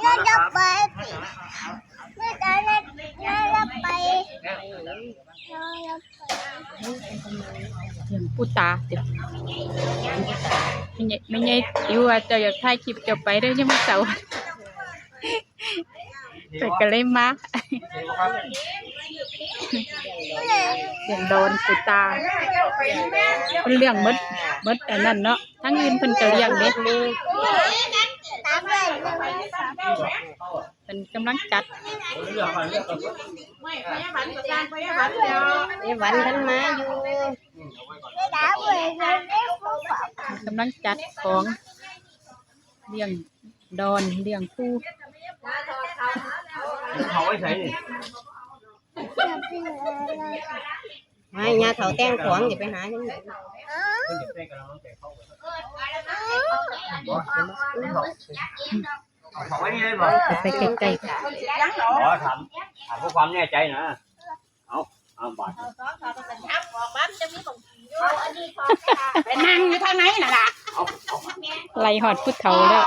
เราจะไปไม่ได้เราไปอย่างปูตาเดี๋ยวไม่ใช่อยู่ว่าเจ้าอยากถ่ายคลิปเจ้าไปได้ยังไม่เสาร์แต่ก็เลยมาอย่างโดนปูตาเป็นเรื่องมดแต่นั่นเนาะทั้งอื่นเพิ่นก็เลี้ยงเด็กเป็นกำลังจัดวันท่านมาอยู่กำลังจัดของเลี้ยงดอนเลี้ยงผู้เขาไว้ใส่นี่ไม่ยาเขาแต่งของอย่าไปหาที่ไหนเขาไว้นี่เลยบ่ไปใกล้ๆขอถามเพื่อความแน่ใจนะเอาบาทไปนั่งอยู่ทางไหนน่ะล่ะไล่หอดพุทธเถาแล้ว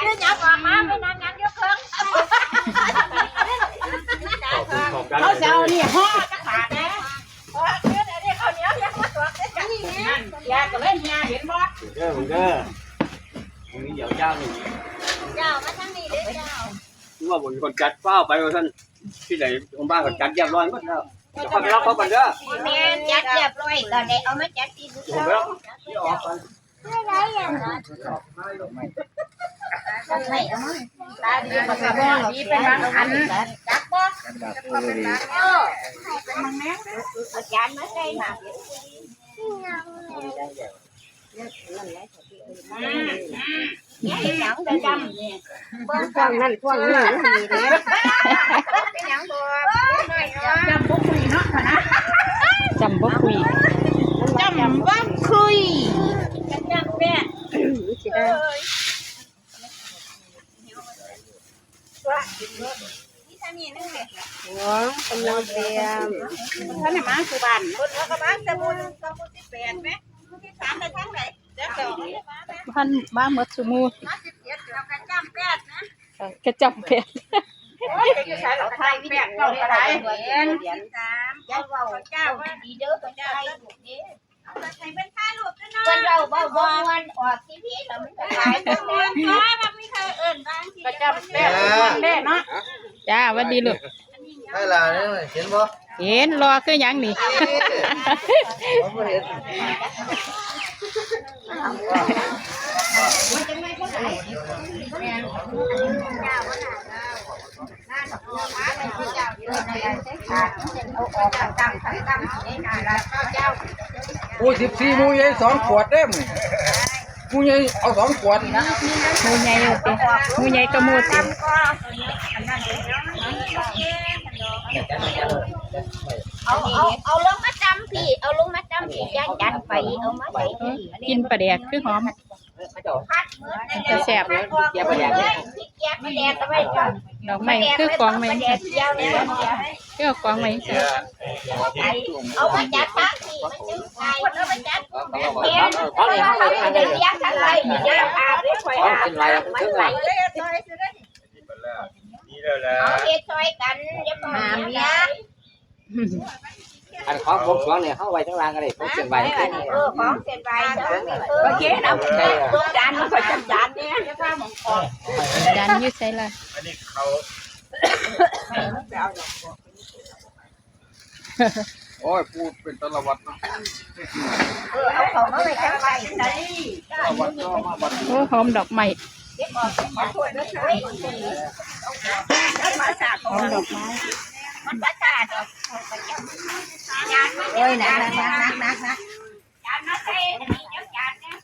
คือหยับออกมาไปนั่งงั้นเดี๋ยวเพิ่งเขาเจ้านี่ห่อจักบาทนะเพราะเดี๋ยวนี้เขาเหนียวยังมาตัวจังนี่ยาก็เล่นยาเห็นบ่ผมเด้อมีเดี๋ยวเจ้านี่เจ้ามาทางนี้เด้อเจ้าคือว่าผมคนจัดเฝ้าไปว่าท่านที่ไหนองค์บ้านเขาจัดเรียบร้อยหมดแล้วจะไปรับเขาก่อนเด้อแม่จัดเรียบร้อยก็ได้เอามาจัดที่บุษราที่ออกไปไม่ได้ยังไม่เอามาตาดีมากับบ่ดีเป็นบางอันจักบ่เป็นบางเป็นบางแม่อาจารย์มาใส่น่ะเนี่ยเห็นหยังได้จำเนี่ยเบิ่งฟังนั่นฟังนี่ดีเด้เป็นหยังบ่น้อยเนาะจำบ่คุยเนาะนะจำบ่คุยจำบ่คุยจำแม่สิได้นี่ท่านี่นึงเลยกำลังเตรียมท่านมาคือบ้านคนเขาก็มาสมุน18มั้ยที่3ไปทางไหนเดี๋ยวต่อท่านมาหมดซุมื้อมา17เราก็จำ8นะกระจับเป็ดอยู่ไสเราไทยวิทย์เจ้าก็ได้เหรียญ3เจ้าเว้าเจ้าดีเด้อเพิ่นไทยลูกเด้เอาไปเป็นถ่ายรูปด้วยเนาะเพิ่นเว้าบ่ม่วนออกทีวีแล้วมันก็หลายคนเนาะมันมีใครเอิ้นบางทีก็จำ8แม่เนาะจ้าหวัดดีลูกให้ล่ะเนี่ยเห็นบ่ เห็นรอคือหยังนี่ผมบ่เห็นโอ้14หมู่ใหญ่2ขวดเด้มหมู่ใหญ่เอา2ขวดนะหมูใหญ่อยู่ติหมูใหญ่ก็หมูติเอาลงมาจำพี่เอาลงมาจำพี่จัดไปเอามาใส่กินปลาแดกคือหอมจะแซ่บพี่แกะปลาแดกก็ไว้ก่อนดอกไม้คือกองไม้คือกองไม้เอามาจัดทั้งที่มันจึงไงเอามาจัดเพียนเขาเดี๋ยวเลี้ยงอะไรเดี๋ยวอาบได้ค่อยอาบมันไหลเลยเอาเฮ็ดซอยกันอย่าหาเมียอันของผมสวงเนี่ยเข้าไว้ทั้งรางกันเลยผมเสียนไว้ของเส้นใบโอเคนะทุกจานมันก็จัดจานเนี่ยจะพาหมองออกจานยืดใส่ละอันนี้เขาโอ้ยพูดเป็นตลวัดนะเอาของมาไว้จังไว้ไหนตลวัดก็มาวัดโอ้หอมดอกไม้เก็บออกมาช่วยด้วยใช่หอมดอกไม้มันประสาทโอ้ยนักจานมาใส่อันนี้เจ้าจานเนี่ย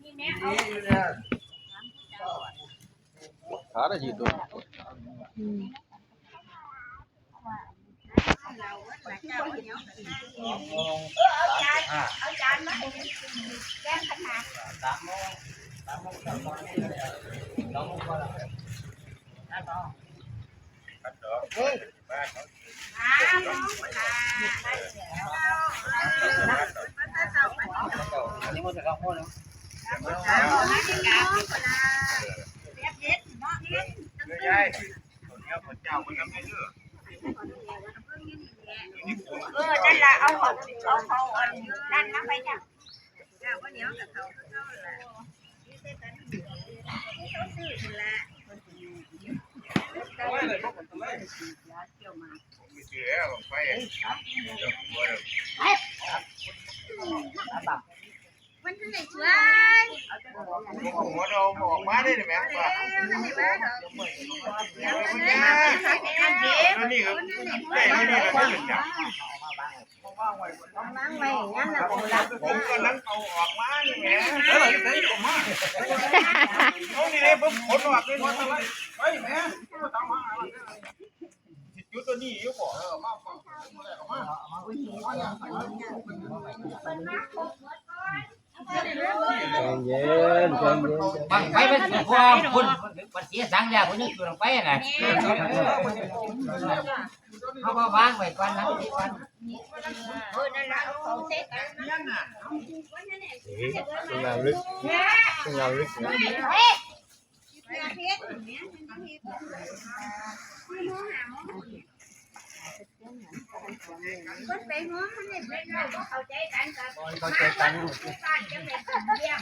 นี่แม่เอาขาได้กี่ตัวเอาจานมาแกงขนาด นั่นแหละเอาเขานั่นนะไปจ้ะมันไหนช่วย หัวเราออกมาได้ไหมว่านี่ครับแต่นี่ก็เป็นจับผมก็นั่งเอาออกมานี่แหละแล้วเราจะได้ออกมาเขานี่เลยผมขนออกเลยว่าอะไรเฮ้ยแม่ทำมาจุดตัวนี้อยู่บ่มาเย็น บังไปเป็นความคุณปัจจัยสังแล้วคุณยังอยู่ลงไปไงเขาก็วางไว้ก่อนนะก่อน นั่นแหละเอาเขาเซ็ต งามลึกงามลึก ก็ไปง้อมันเนี่ยเป็นเราก็เข้าใจกันกับ เข้าใจกัน บ้านจะเป็นเลี้ยง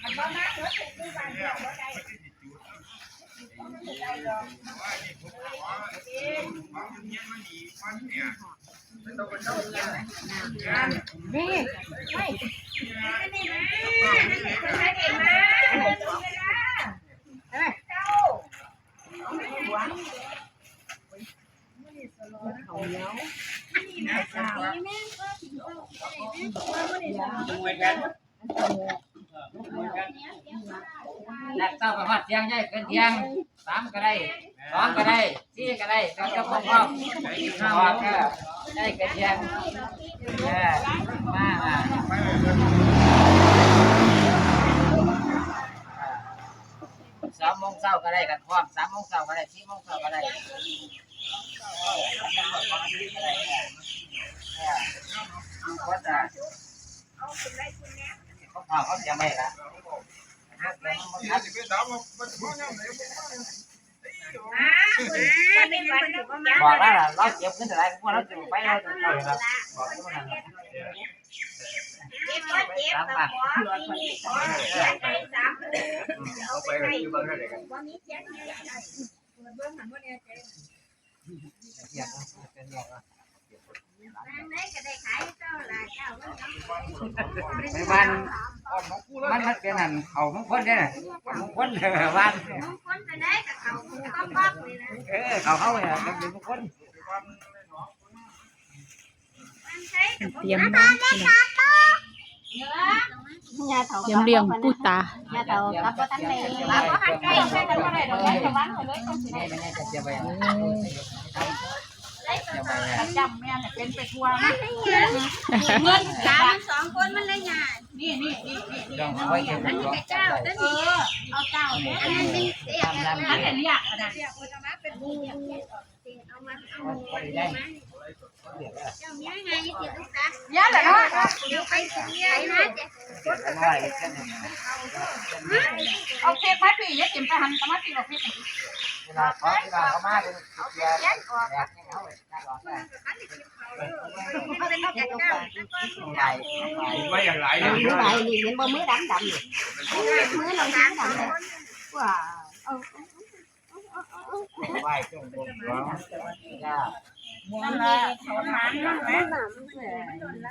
มันบ่มาเถอะเป็นบ้านเลี้ยงบ่ได้ แลกเต้ากับฮอดเทียงใหญ่เป็นเทียง3ก็ได้2ก็ได้4ก็ได้ก็จะพร้อมๆพอก็ได้เป็นเทียงมา3 โมงเช้าก็ได้กันพร้อม3 โมงเช้าก็ได้4 โมงเช้าก็ได้ก็จะเขาจะไม่ละบอกแล้วล่ะเราเก็บขึ้นแต่ไรพวกเราจะไปเราจะไปแล้วบอกทุกคนนะ3 บาทเอาไปกันที่บ้านได้กัน ไม่บ้านมันเป็นอันเขาบางคนเนี่ยบางคนบ้านเขาเนี่ยมันเป็นบางคน เตรียมน้ำพี่น้องเตรียมเลี้ยงปูตา กับบ่ทันได้กับบ่ทันได้ใช้กันบ่ได้ดอกระวังเลยต้องสิ ไม่ได้จะเสียไป จำแม่เนี่ยเป็นไปทัวร์นะเงิน3 2คนมันเลยง่ายนี่ ต้องไว้เก็บ อันนี้เจ้าเด้อเอาเจ้าเนี่ยอันนั้นเป็นเสียอันนี้เรียกนะเสียคนจะมาเป็นบูเอามาเจ้ามีไงสิลูกตาเยอะเลยเนาะเดี๋ยวไปสิเยอะนะเอาเค้กมาพี่อย่าจิ้มไปหั่นก็มาพี่เอาเค้ก เวลาเขามาเป็นเสียแยกออกแบบนี้เขาเลย ไว้อย่างไร มือไหนนี่เห็นบ่มือดำนี่มือเราดำเลยว้า ไหว้จงบนร้องจ้า นั่นแหละเขาหานั่นแหละ